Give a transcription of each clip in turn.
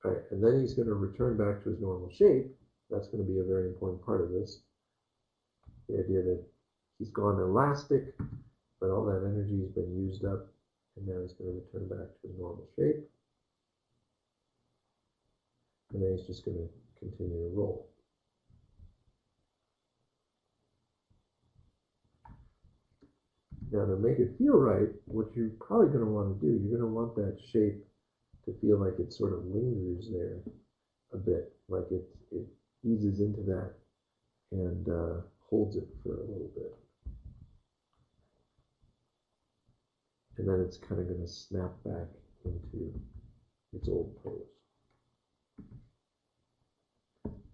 All right, and then he's going to return back to his normal shape. That's going to be a very important part of this. The idea that he's gone elastic, but all that energy has been used up, and now he's going to return back to his normal shape. And then he's just going to continue to roll. Now, to make it feel right, what you're probably going to want to do, you're going to want that shape to feel like it sort of lingers there a bit, like it eases into that and holds it for a little bit. And then it's kind of going to snap back into its old pose.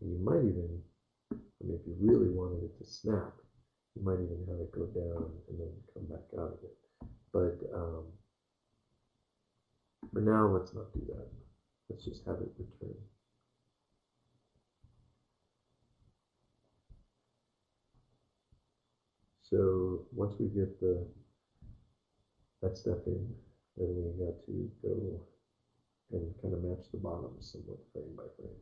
And you might even, I mean, if you really wanted it to snap, you might even have it go down and then come back out of it. But for now, let's not do that. Let's just have it return. So once we get that step in, then we got to go and kind of match the bottoms somewhat frame by frame.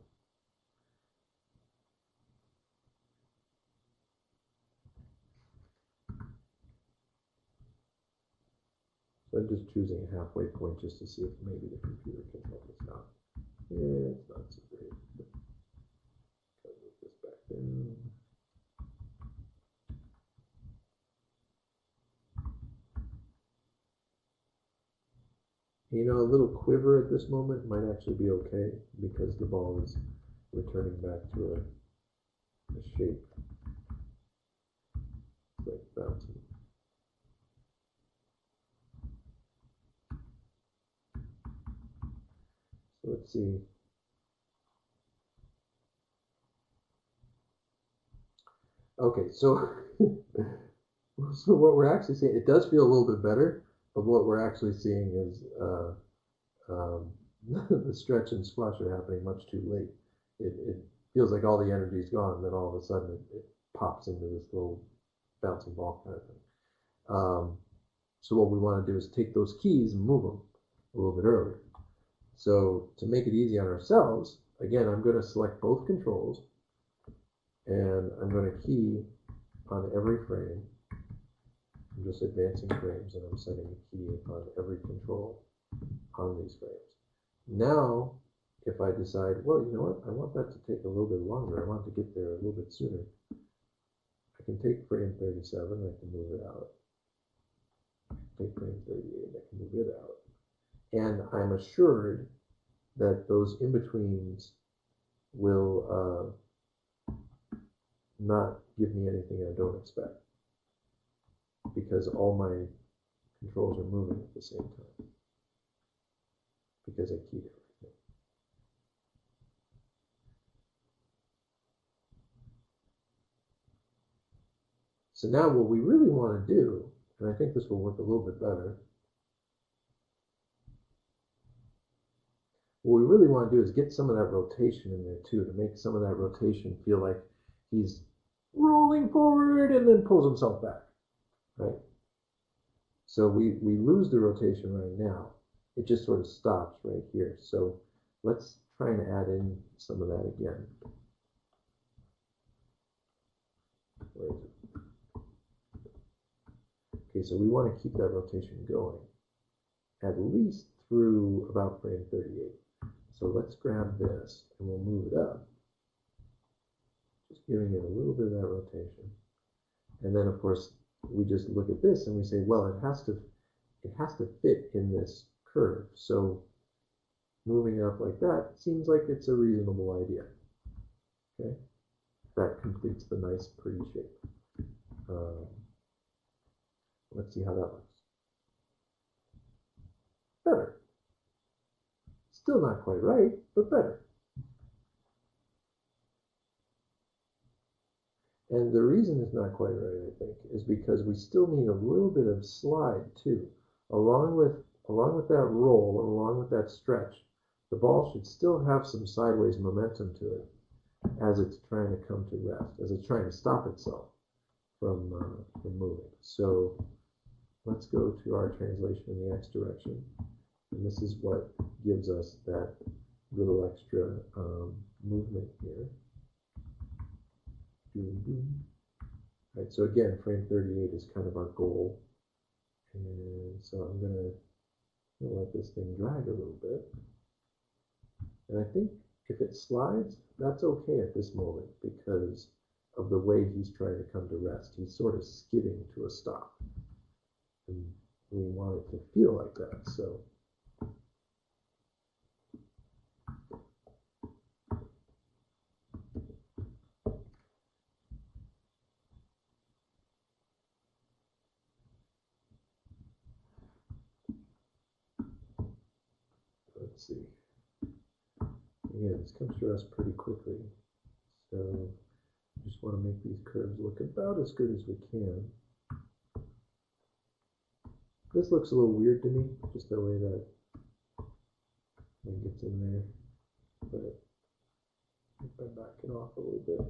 So I'm just choosing a halfway point just to see if maybe the computer can help us out. Yeah, it's not so great. Move this back down. You know, a little quiver at this moment might actually be okay because the ball is returning back to a shape. It's like bouncing. So let's see. Okay, so so what we're actually seeing, it does feel a little bit better, but what we're actually seeing is the stretch and squash are happening much too late. It feels like all the energy is gone, and then all of a sudden it pops into this little bouncing ball kind of thing. So what we want to do is take those keys and move them a little bit earlier. So to make it easy on ourselves, again, I'm going to select both controls, and I'm going to key on every frame. I'm just advancing frames, and I'm setting a key on every control on these frames. Now, if I decide, well, you know what, I want that to take a little bit longer, I want to get there a little bit sooner, I can take frame 37, I can move it out. Take frame 38, I can move it out. And I'm assured that those in-betweens will not give me anything I don't expect, because all my controls are moving at the same time, because I keyed everything. So now what we really want to do, and I think this will work a little bit better, what we really want to do is get some of that rotation in there too, to make some of that rotation feel like he's rolling forward and then pulls himself back, right? So we lose the rotation right now. It just sort of stops right here. So let's try and add in some of that again. Where is it? Okay, so we want to keep that rotation going at least through about frame 38. So let's grab this and we'll move it up, just giving it a little bit of that rotation. And then of course we just look at this and we say, well, it has to fit in this curve. So moving up like that seems like it's a reasonable idea. Okay, that completes the nice pretty shape. Let's see how that looks. Better. Still not quite right, but better. And the reason it's not quite right, I think, is because we still need a little bit of slide too. Along with that roll, along with that stretch, the ball should still have some sideways momentum to it as it's trying to come to rest, as it's trying to stop itself from moving. So let's go to our translation in the X direction. And this is what gives us that little extra movement here. Right, so again, frame 38 is kind of our goal. And so I'm gonna let this thing drag a little bit. And I think if it slides, that's okay at this moment because of the way he's trying to come to rest. He's sort of skidding to a stop. And we want it to feel like that. So let's see. Again, this comes to rest pretty quickly. So just want to make these curves look about as good as we can. This looks a little weird to me, just the way that it gets in there. But if I back it off a little bit.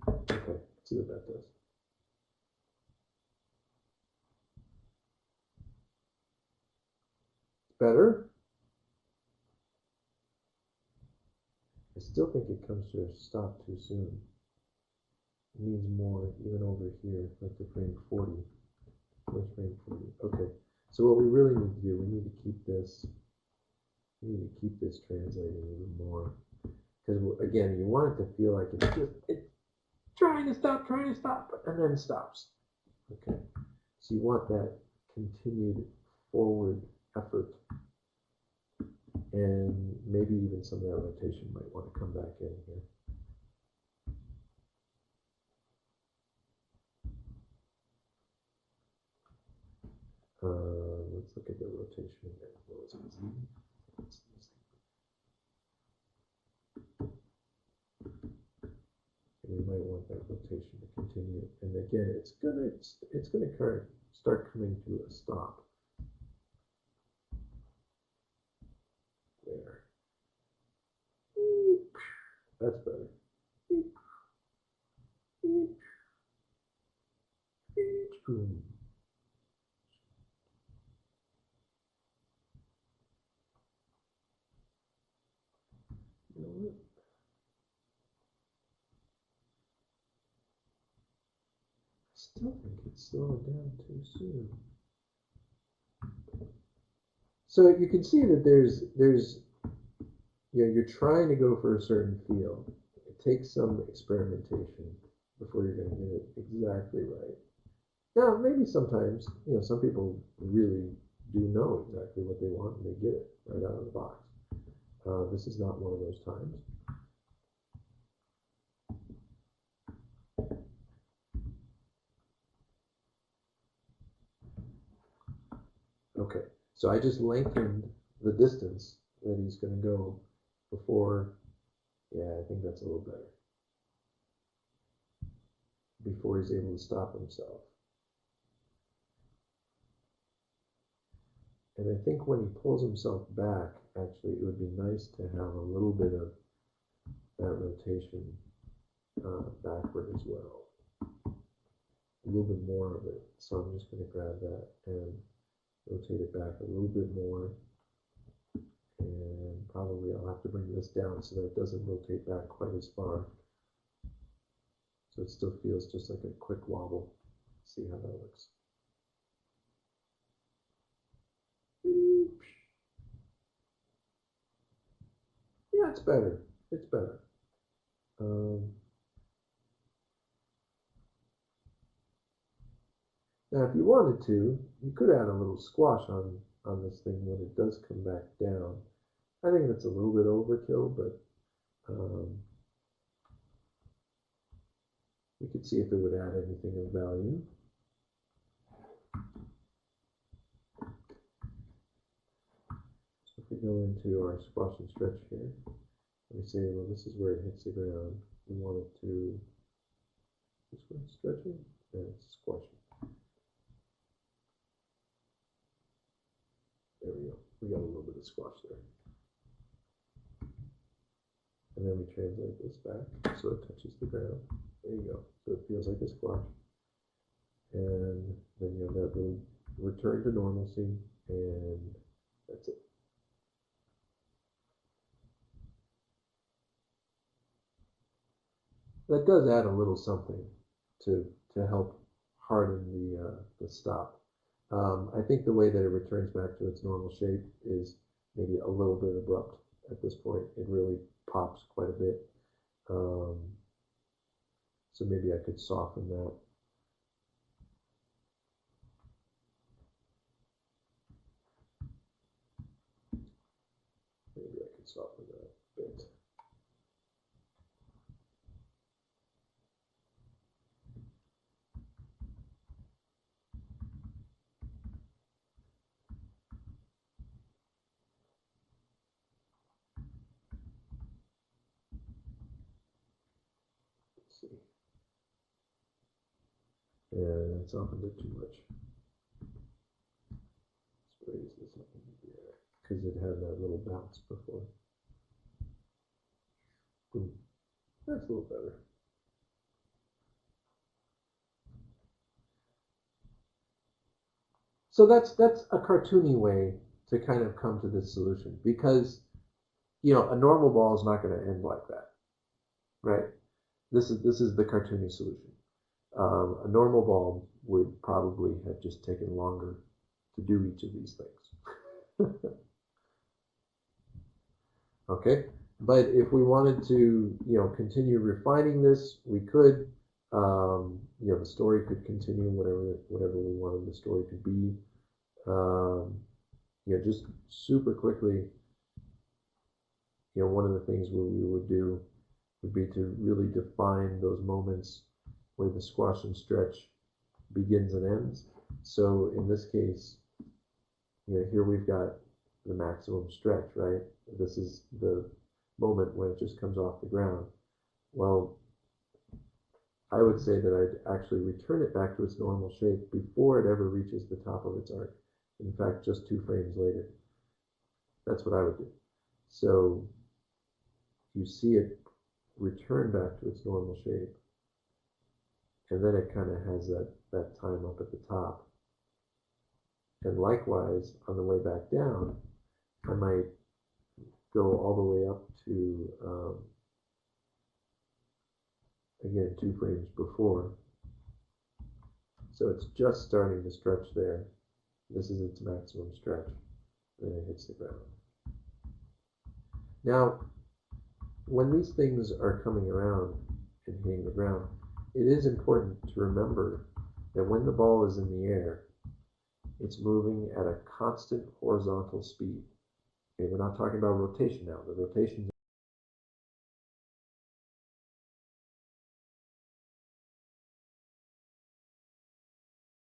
Okay, let's see what that does. Better. I still think it comes to a stop too soon. It needs more, even over here, like the frame 40. Where's frame 40? Okay, so what we really need to do, we need to keep this translating even more. Because again, you want it to feel like it's trying to stop, and then stops. Okay, so you want that continued forward effort. And maybe even some of that rotation might want to come back in here. Let's look at the rotation again. What was it? And we might want that rotation to continue. And again, it's gonna start coming to a stop. There. That's better. Boom. You know what? I still think it's slowing down too soon. So you can see that there's you're trying to go for a certain feel. It takes some experimentation before you're going to get it exactly right. Now, maybe sometimes, some people really do know exactly what they want and they get it right out of the box. This is not one of those times. Okay, so I just lengthened the distance that he's going to go before, I think that's a little better, before he's able to stop himself. And I think when he pulls himself back, actually, it would be nice to have a little bit of that rotation backward as well. A little bit more of it. So I'm just going to grab that and rotate it back a little bit more. And probably I'll have to bring this down so that it doesn't rotate back quite as far. So it still feels just like a quick wobble. See how that looks. Yeah, it's better. It's better. Now, if you wanted to, you could add a little squash on this thing when it does come back down. I think that's a little bit overkill, but we could see if it would add anything of value. So if we go into our squash and stretch here, and we say, well, this is where it hits the ground. We want it to, this one stretching, and it's squashing. There we go. We got a little bit of squash there. And then we translate this back so it touches the ground. There you go. So it feels like a squash. And then you have that little return to normalcy, and that's it. that does add a little something to help harden the stop. I think the way that it returns back to its normal shape is maybe a little bit abrupt at this point. It really pops quite a bit. So maybe I could soften that. Maybe I could soften that a bit. Let's see. Yeah, that's often a bit too much. Let's raise this up in the air because it had that little bounce before. Boom. That's a little better. So that's a cartoony way to kind of come to this solution, because a normal ball is not going to end like that, right? This is the cartoony solution. A normal ball would probably have just taken longer to do each of these things. Okay, but if we wanted to continue refining this, we could. The story could continue whatever we wanted the story to be. Just super quickly, one of the things we would do would be to really define those moments where the squash and stretch begins and ends. So in this case, here we've got the maximum stretch, right? This is the moment when it just comes off the ground. Well, I would say that I'd actually return it back to its normal shape before it ever reaches the top of its arc. In fact, just 2 frames later. That's what I would do. So you see it return back to its normal shape, and then it kind of has that time up at the top. And likewise, on the way back down, I might go all the way up to, again, 2 frames before. So it's just starting to stretch there. This is its maximum stretch. Then it hits the ground. Now, when these things are coming around and hitting the ground, it is important to remember that when the ball is in the air, it's moving at a constant horizontal speed. Okay, we're not talking about rotation now. The rotation